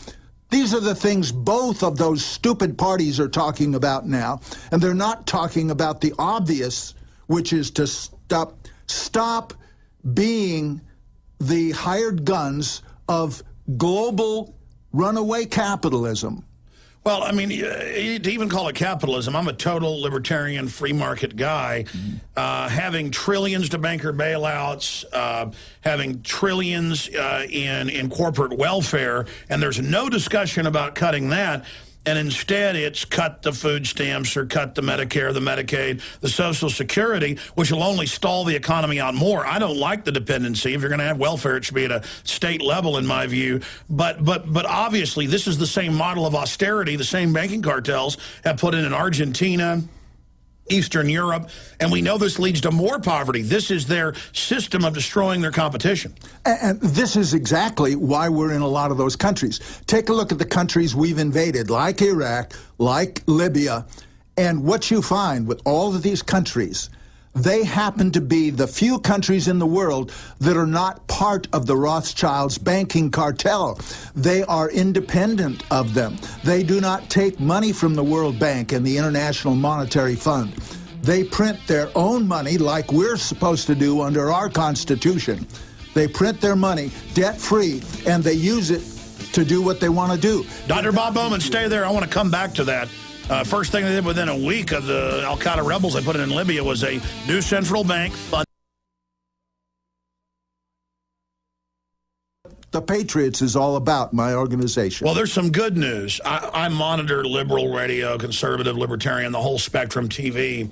These are the things both of those stupid parties are talking about now, and they're not talking about the obvious, which is to stop being the hired guns of global runaway capitalism. Well, I mean, to even call it capitalism, I'm a total libertarian free market guy. Having trillions to banker bailouts, having trillions in corporate welfare, and there's no discussion about cutting that. And instead, it's cut the food stamps or cut the Medicare, the Medicaid, the Social Security, which will only stall the economy out more. I don't like the dependency. If you're going to have welfare, it should be at a state level, in my view. But obviously, this is the same model of austerity the same banking cartels have put in Argentina, Eastern Europe, and we know this leads to more poverty. This is their system of destroying their competition. And this is exactly why we're in a lot of those countries. Take a look at the countries we've invaded, like Iraq, like Libya, and what you find with all of these countries, they happen to be the few countries in the world that are not part of the Rothschilds' banking cartel. They are independent of them. They do not take money from the World Bank and the International Monetary Fund. They print their own money like we're supposed to do under our Constitution. They print their money debt-free, and they use it to do what they want to do. Dr. Bob Bowman, stay there. I want to come back to that. First thing they did within a week of the al-Qaeda rebels they put in Libya was a new central bank fund. The Patriots is all about, my organization. Well, there's some good news. I monitor liberal radio, conservative, libertarian, the whole spectrum TV.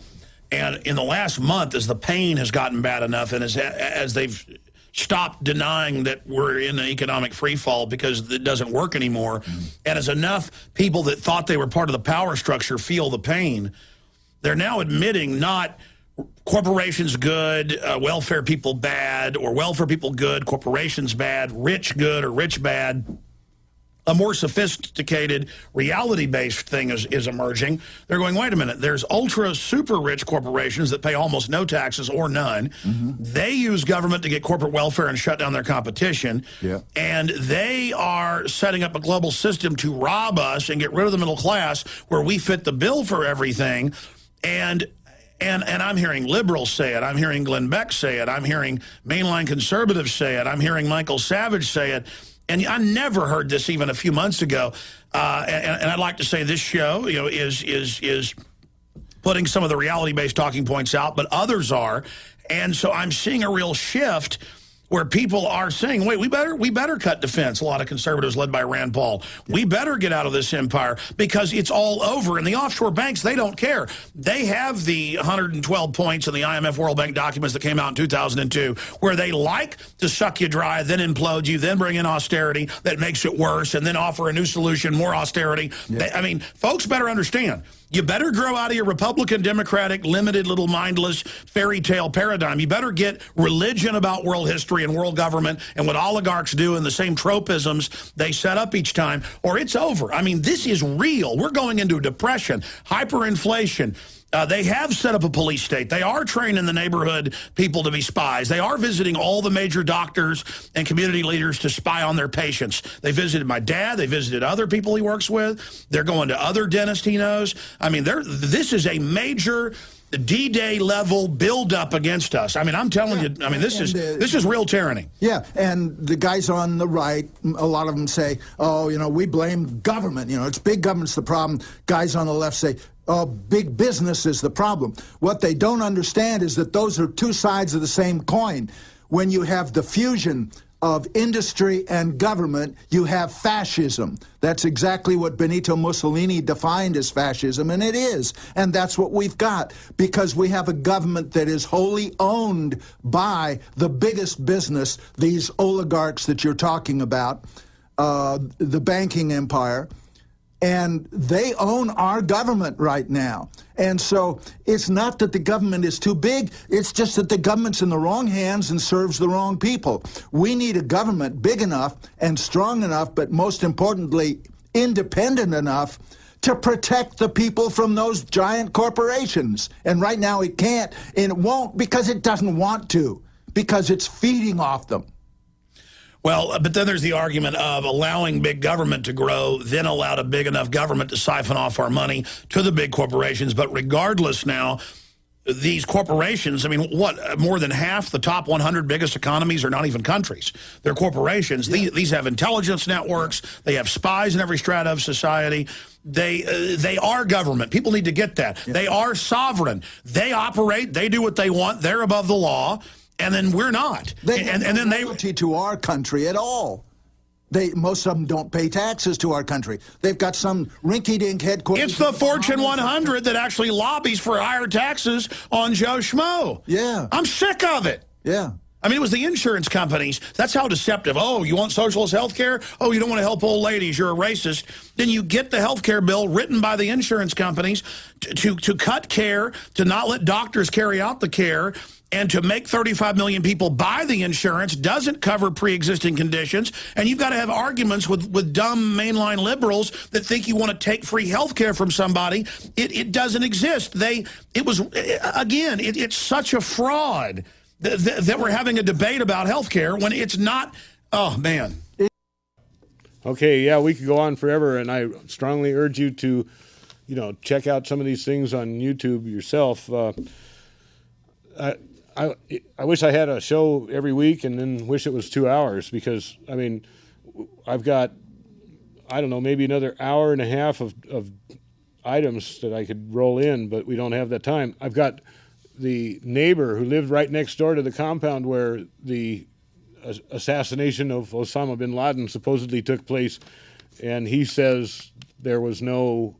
And in the last month, as the pain has gotten bad enough and as they've stopped denying that we're in an economic free fall because it doesn't work anymore, and as enough people that thought they were part of the power structure feel the pain, they're now admitting not corporations good, welfare people bad, or welfare people good, corporations bad, rich good or rich bad. A more sophisticated, reality-based thing is emerging. They're going, wait a minute, there's ultra super rich corporations that pay almost no taxes or none. They use government to get corporate welfare and shut down their competition. And they are setting up a global system to rob us and get rid of the middle class where we fit the bill for everything. And I'm hearing liberals say it. I'm hearing Glenn Beck say it. I'm hearing mainline conservatives say it. I'm hearing Michael Savage say it. And I never heard this even a few months ago. And I'd like to say this show, you know, is putting some of the reality-based talking points out, but others are. And so I'm seeing a real shift where people are saying, wait, we better cut defense. A lot of conservatives led by Rand Paul. We better get out of this empire because it's all over. And the offshore banks, they don't care. They have the 112 points in the IMF World Bank documents that came out in 2002, where they like to suck you dry, then implode you, then bring in austerity that makes it worse, and then offer a new solution, more austerity. Yeah. I mean, folks better understand. You better grow out of your Republican, Democratic, limited, little mindless fairy tale paradigm. You better get religion about world history and world government and what oligarchs do and the same tropisms they set up each time, or it's over. I mean, this is real. We're going into a depression, hyperinflation. They have set up a police state. They are training the neighborhood people to be spies. They are visiting all the major doctors and community leaders to spy on their patients. They visited my dad. They visited other people he works with. They're going to other dentists he knows. I mean, this is a major D-Day level build-up against us. I mean, I'm telling you, I mean, this is real tyranny. Yeah, and the guys on the right, a lot of them say, oh, you know, we blame government. You know, it's big government's the problem. Guys on the left say, oh, big business is the problem. What they don't understand is that those are two sides of the same coin. When you have the fusion of industry and government, you have fascism. That's exactly what Benito Mussolini defined as fascism, and it is. And that's what we've got, because we have a government that is wholly owned by the biggest business, these oligarchs that you're talking about, the banking empire. And they own our government right now. And so it's not that the government is too big, it's just that the government's in the wrong hands and serves the wrong people. We need a government big enough and strong enough, but most importantly, independent enough to protect the people from those giant corporations. And right now it can't, and it won't, because it doesn't want to, because it's feeding off them. Well, but then there's the argument of allowing big government to grow, then allowed a big enough government to siphon off our money to the big corporations. But regardless now, these corporations, I mean, what, more than half the top 100 biggest economies are not even countries. They're corporations. Yeah. These have intelligence networks. They have spies in every strata of society. They are government. People need to get that. Yeah. They are sovereign. They operate. They do what they want. They're above the law. And then we're not. They have no loyalty to our country at all. Most of them don't pay taxes to our country. They've got some rinky-dink headquarters. It's the Fortune 100 that actually lobbies for higher taxes on Joe Schmo. Yeah. I'm sick of it. Yeah. I mean, it was the insurance companies. That's how deceptive. Oh, you want socialist health care? Oh, you don't want to help old ladies. You're a racist. Then you get the health care bill written by the insurance companies to cut care, to not let doctors carry out the care, and to make 35 million people buy the insurance. Doesn't cover pre-existing conditions. And you've got to have arguments with dumb mainline liberals that think you want to take free health care from somebody. It doesn't exist. It's such a fraud that we're having a debate about health care when it's not. Oh, man. Okay, yeah, we could go on forever, and I strongly urge you to, check out some of these things on YouTube yourself. I wish I had a show every week and then wish it was 2 hours, because, I mean, I've got, I don't know, maybe another hour and a half of items that I could roll in, but we don't have that time. I've got the neighbor who lived right next door to the compound where the assassination of Osama Bin Laden supposedly took place, and he says there was no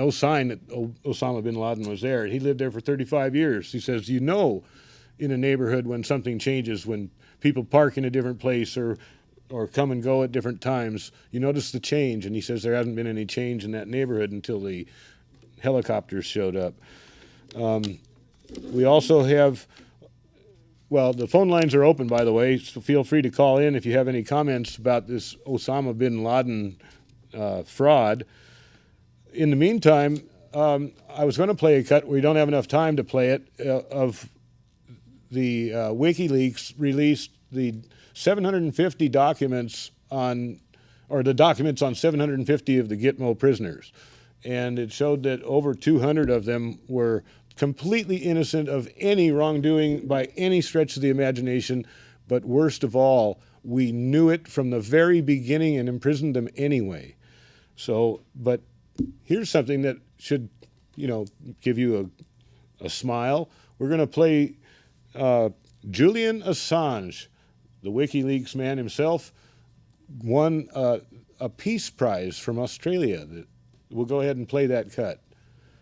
sign that Osama Bin Laden was there. He lived there for 35 years. He says, in a neighborhood when something changes, when people park in a different place or come and go at different times, you notice the change. And he says there hasn't been any change in that neighborhood until the helicopters showed up. We also have, the phone lines are open, by the way, so feel free to call in if you have any comments about this Osama Bin Laden fraud. In the meantime, I was going to play a cut. We don't have enough time to play it, of the WikiLeaks released the 750 documents on 750 of the Gitmo prisoners. And it showed that over 200 of them were completely innocent of any wrongdoing by any stretch of the imagination. But worst of all, we knew it from the very beginning and imprisoned them anyway. But here's something that should, give you a smile. We're going to play Julian Assange, the WikiLeaks man himself, won a peace prize from Australia. We'll go ahead and play that cut.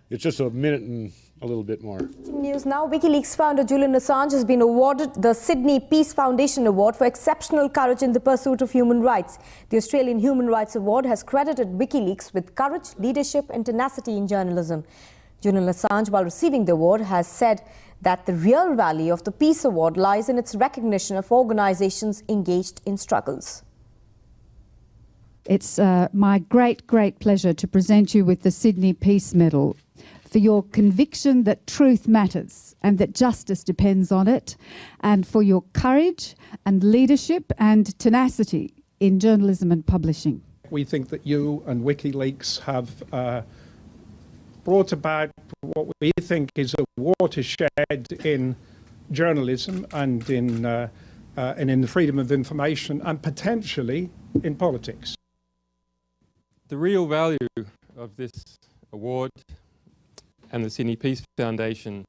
It's just a minute and a little bit more. News now. WikiLeaks founder Julian Assange has been awarded the Sydney Peace Foundation Award for exceptional courage in the pursuit of human rights. The Australian Human Rights Award has credited WikiLeaks with courage, leadership and tenacity in journalism. Julian Assange, while receiving the award, has said that the real value of the Peace Award lies in its recognition of organizations engaged in struggles. It's my great pleasure to present you with the Sydney Peace Medal for your conviction that truth matters and that justice depends on it, and for your courage and leadership and tenacity in journalism and publishing. We think that you and WikiLeaks have brought about what we think is a watershed in journalism and in the freedom of information and potentially in politics. The real value of this award and the Sydney Peace Foundation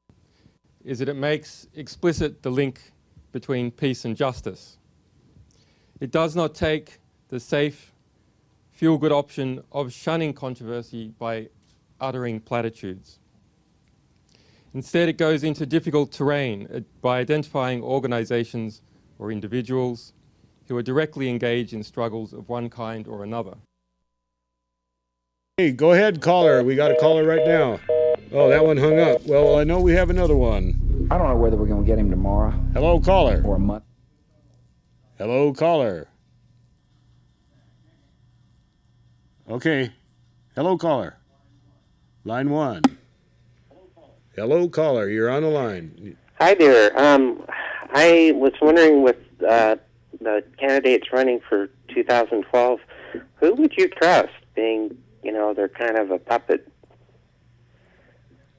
is that it makes explicit the link between peace and justice. It does not take the safe, feel-good option of shunning controversy by uttering platitudes. Instead, it goes into difficult terrain by identifying organisations or individuals who are directly engaged in struggles of one kind or another. Hey, go ahead, caller. We got a caller right now. Oh, that one hung up. Well, I know we have another one. I don't know whether we're going to get him tomorrow. Hello, caller. Or a month. Hello, caller. Okay. Hello, caller. Line 1. Hello, caller. You're on the line. Hi there. I was wondering with the candidates running for 2012, who would you trust, being, you know, they're kind of a puppet?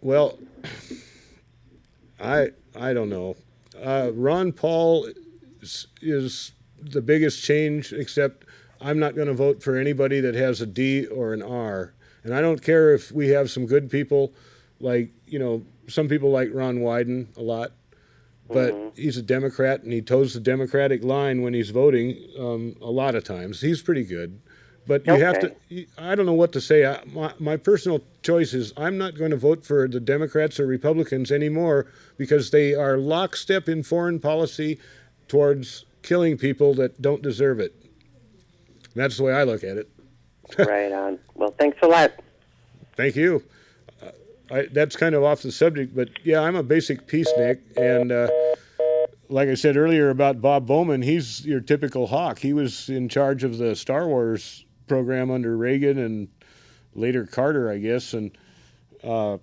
Well, I don't know. Ron Paul is the biggest change, except I'm not going to vote for anybody that has a D or an R. And I don't care if we have some good people, like, you know, some people like Ron Wyden a lot, but he's a Democrat and he toes the Democratic line when he's voting a lot of times. He's pretty good. But you have to, I don't know what to say. My personal choice is I'm not going to vote for the Democrats or Republicans anymore because they are lockstep in foreign policy towards killing people that don't deserve it. That's the way I look at it. Right on. Well, thanks a lot. Thank you. That's kind of off the subject, but yeah, I'm a basic peacenik, and like I said earlier about Bob Bowman, he's your typical hawk. He was in charge of the Star Wars program under Reagan and later Carter, I guess, and the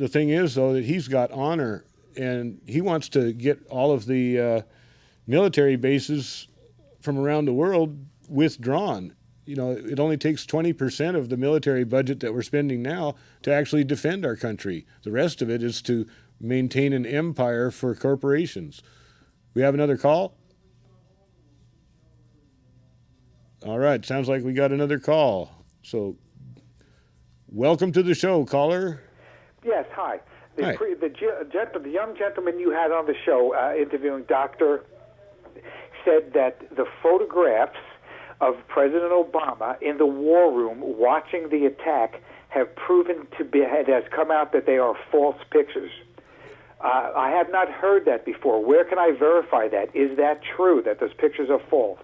thing is, though, that he's got honor, and he wants to get all of the military bases from around the world withdrawn. You know, it only takes 20% of the military budget that we're spending now to actually defend our country. The rest of it is to maintain an empire for corporations. We have another call? All right, sounds like we got another call. So, welcome to the show, caller. Yes, hi. Hi. The young gentleman you had on the show interviewing Doctor said that the photographs of President Obama in the war room watching the attack have proven to be, it has come out that they are false pictures. I have not heard that before. Where can I verify that? Is that true, that those pictures are false?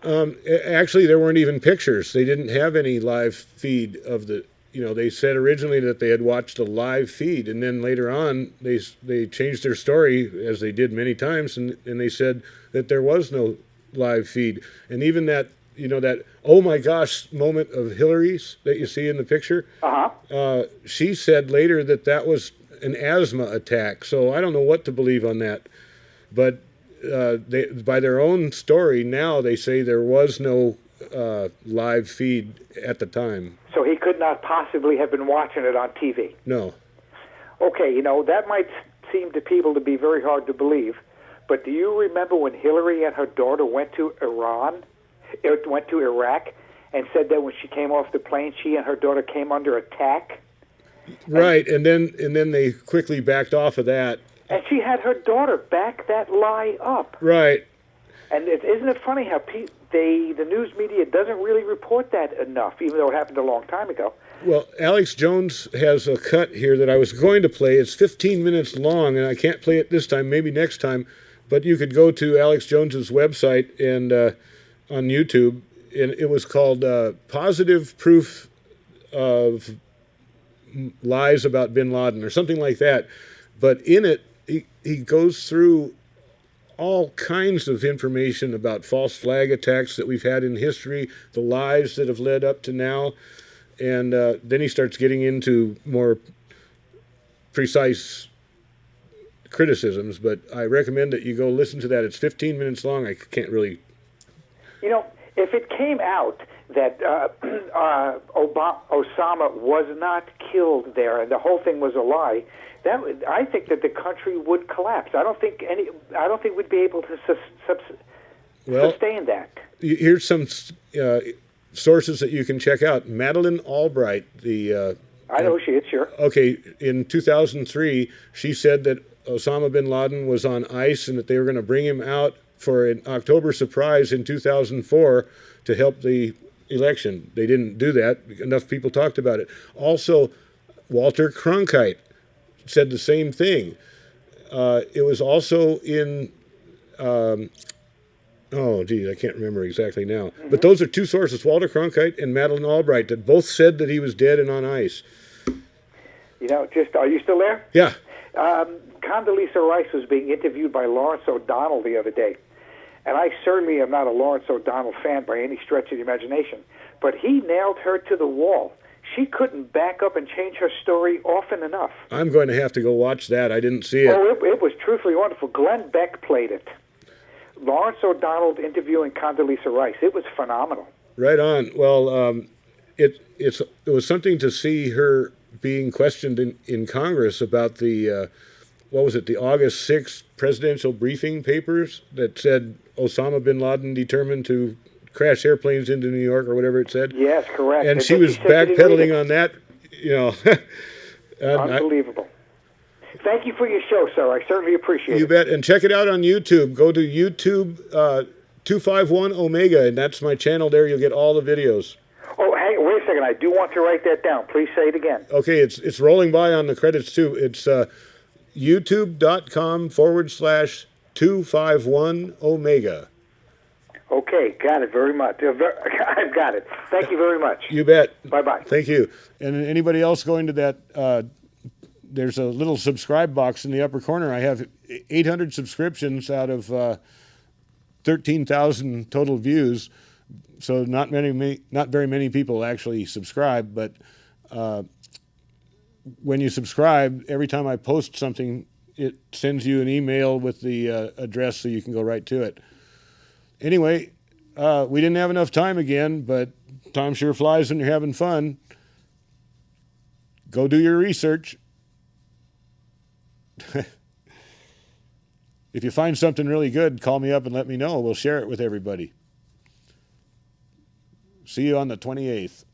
Actually, there weren't even pictures. They didn't have any live feed of the, you know, they said originally that they had watched a live feed, and then later on they changed their story, as they did many times, and they said that there was no live feed. And even that, you know, that oh my gosh moment of Hillary's that you see in the picture, she said later that that was an asthma attack. So I don't know what to believe on that. But they, by their own story now, they say there was no live feed at the time. So he could not possibly have been watching it on TV? No. Okay, you know, that might seem to people to be very hard to believe, but do you remember when Hillary and her daughter went to Iraq, and said that when she came off the plane, she and her daughter came under attack? Right, and then they quickly backed off of that. And she had her daughter back that lie up. Right. And isn't it funny how the news media doesn't really report that enough, even though it happened a long time ago? Well, Alex Jones has a cut here that I was going to play. It's 15 minutes long, and I can't play it this time, maybe next time. But you could go to Alex Jones's website and on YouTube, and it was called Positive Proof of Lies About Bin Laden or something like that. But in it, he goes through all kinds of information about false flag attacks that we've had in history, the lies that have led up to now, and then he starts getting into more precise criticisms. But I recommend that you go listen to that. It's 15 minutes long. I can't really... You know, if it came out that Osama was not killed there and the whole thing was a lie, I think that the country would collapse. I don't think we'd be able to sustain that. Here's some sources that you can check out. Madeleine Albright, I know who she is, sure. Okay, in 2003, she said that Osama bin Laden was on ice and that they were going to bring him out for an October surprise in 2004 to help the election. They didn't do that. Enough people talked about it. Also, Walter Cronkite said the same thing. It was also in, I can't remember exactly now. Mm-hmm. But those are two sources, Walter Cronkite and Madeleine Albright, that both said that he was dead and on ice. You know, are you still there? Yeah. Condoleezza Rice was being interviewed by Lawrence O'Donnell the other day. And I certainly am not a Lawrence O'Donnell fan by any stretch of the imagination. But he nailed her to the wall. She couldn't back up and change her story often enough. I'm going to have to go watch that. I didn't see it. Oh, it was truthfully wonderful. Glenn Beck played it. Lawrence O'Donnell interviewing Condoleezza Rice. It was phenomenal. Right on. Well, it was something to see her being questioned in Congress about the, the August 6th presidential briefing papers that said Osama bin Laden determined to crash airplanes into New York or whatever it said. Yes, correct. And she was backpedaling on that, you know. Unbelievable. Thank you for your show, sir. I certainly appreciate it. You bet. And check it out on YouTube. Go to YouTube 251 Omega, and that's my channel there. You'll get all the videos. Oh, hey, wait a second. I do want to write that down. Please say it again. Okay, it's rolling by on the credits, too. It's youtube.com/251 Omega. Okay, got it very much. I've got it. Thank you very much. You bet. Bye-bye. Thank you. And anybody else going to that, there's a little subscribe box in the upper corner. I have 800 subscriptions out of 13,000 total views. So not very many people actually subscribe, but when you subscribe, every time I post something, it sends you an email with the address so you can go right to it. Anyway, we didn't have enough time again, but time sure flies when you're having fun. Go do your research. If you find something really good, call me up and let me know. We'll share it with everybody. See you on the 28th.